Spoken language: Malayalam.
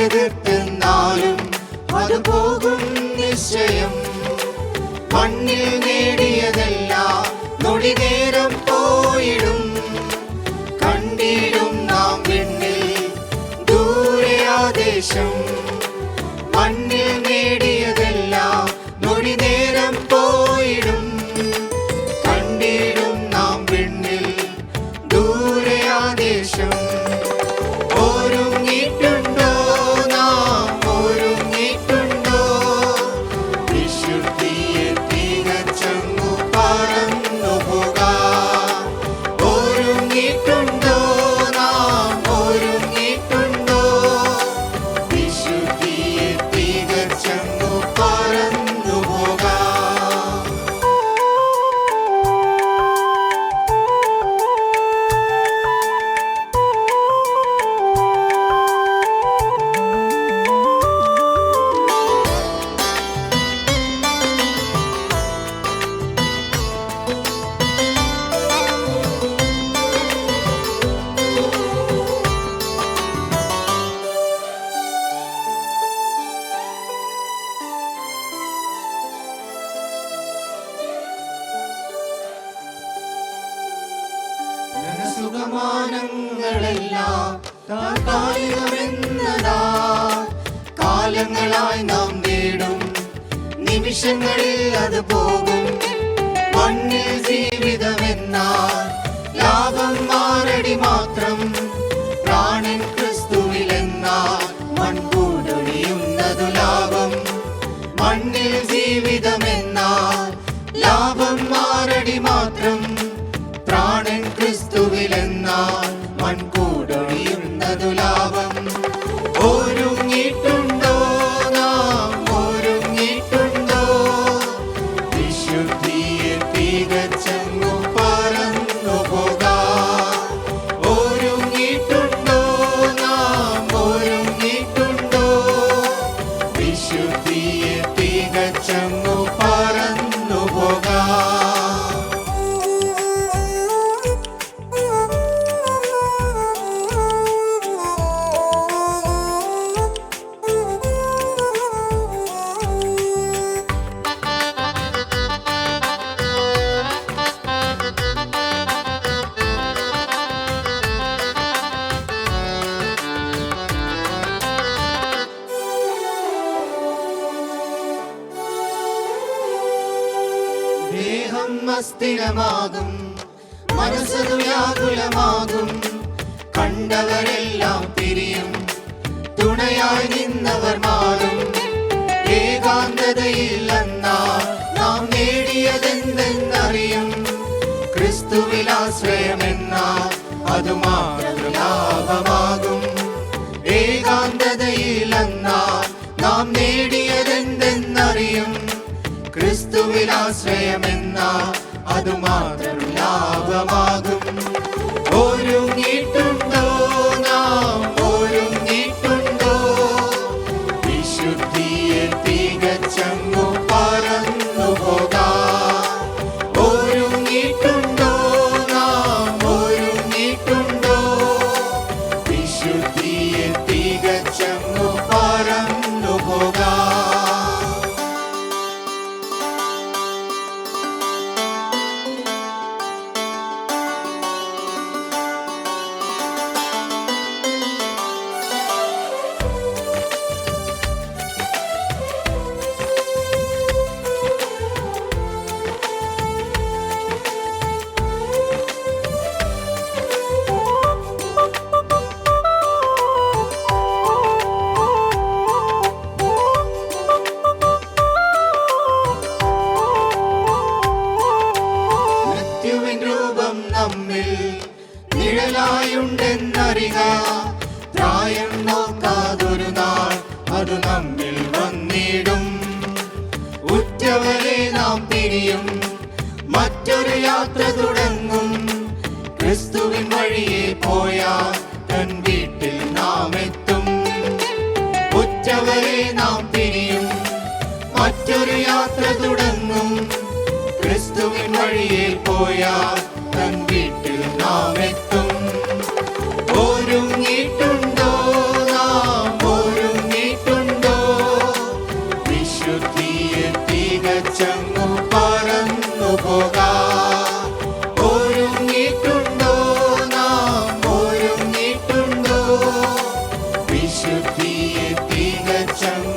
എതിർത്തുന്നാലും അത് പോകും നിശ്ചയം. മണ്ണിൽ നേടിയതെല്ലാം നൊടി നേരം പോയിടും. കണ്ടിടും നാം വിണ്ണിൽ ദൂരെ ആദേശം. മണ്ണിൽ നേടിയതെല്ലാം നൊടി നേരം പോയിടും. കണ്ടിടും നാം വിണ്ണിൽ ദൂരെ ആദേശം. ഒരുങ്ങിയിട്ടുണ്ടോ നാം, ഒരുങ്ങിയിട്ടുണ്ടോ? വിശുദ്ധിയെ തികച്ചങ്ങു പറന്നു പോകാം. ഒരുങ്ങിയിട്ടുണ്ടോ നാം, ഒരുങ്ങിയിട്ടുണ്ടോ? വിശുദ്ധിയെ തികച്ചങ്ങു പറന്നു പോകാം. സുഖമാനങ്ങളെല്ലാം താൽക്കാലികമെന്നതാ. കാലങ്ങളായി നാം നേടും നിമിഷങ്ങളിൽ അത് പോകും. മണ്ണിൽ ജീവിതമെന്നാൽ ലാഭം മാറടി മാത്രം. പ്രാണൻ ക്രിസ്തുവിലെന്നാൽ മൺകൂടൊഴിയുന്നതു ലാഭം. മണ്ണിൽ ജീവിതമെന്നാൽ ലാഭം മാറടി മാത്രം. പ്രാണൻ ക്രിസ്തുവിലെന്നാൽ മൺകൂടൊഴിയുന്നതു ലാഭം. ഒരുങ്ങിയിട്ടുണ്ടോ നാം, ഒരുങ്ങിയിട്ടുണ്ടോ? വിശുദ്ധിയെ തികച്ചങ്ങു പറന്നു പോകാം. ഒരുങ്ങിയിട്ടുണ്ടോ നാം, ഒരുങ്ങിയിട്ടുണ്ടോ? വിശുദ്ധിയെ തികച്ചങ്ങു പറന്നു പോകാം. ദേഹം അസ്ഥിരമാകും, മനസ്സതു വ്യാകുലമാകും. കണ്ടവരെല്ലാം പിരിയും, തുണയായി നിന്നവർ മാറും. ഏകാന്തതയിൽ എന്നാൽ നാം നേടിയതെന്തെന്നറിയും. ക്രിസ്തുവിലാശ്രയമെന്നാൽ അത് മാത്രം ലാഭമാകും. ഏകാന്തതയിൽ എന്നാൽ നാം നേടിയതെന്തെന്നറിയും. ക്രിസ്തുവിലാശ്രയമെന്നാൽ അത് മാത്രം ലാഭമാകും. ഒരുങ്ങിയിട്ടുണ്ടോ നാം, ഒരുങ്ങിയിട്ടുണ്ടോ? വിശുദ്ധിയെ തികച്ചങ്ങു പറന്നു പോകാം. ഒരുങ്ങിയിട്ടുണ്ടോ നാം, ഒരുങ്ങിയിട്ടുണ്ടോ? വിശുദ്ധിയെ തികച്ചങ്ങു പറന്നു പോകാം. രൂപം നമ്മിൽ നിഴലായുണ്ടെന്നറിക. പ്രായം നോക്കാതൊരു നാൾ അത് നമ്മിൽ വന്നിടും. ഉറ്റവരെ നാം പിരിയും, മറ്റൊരു യാത്ര തുടങ്ങും. ക്രിസ്തുവിൻ വഴിയെ പോയാൽ തൻ വീട്ടിൽ നാം എത്തും. ഉറ്റവരെ നാം പിരിയും, മറ്റൊരു യാത്ര തുടങ്ങും. ക്രിസ്തുവിൻ വഴിയെ പോയാൽ തൻ വീട്ടിൽ നാം എത്തും. ഒരുങ്ങിയിട്ടുണ്ടോ നാം, ഒരുങ്ങിയിട്ടുണ്ടോ? വിശുദ്ധിയെ തികച്ചങ്ങ്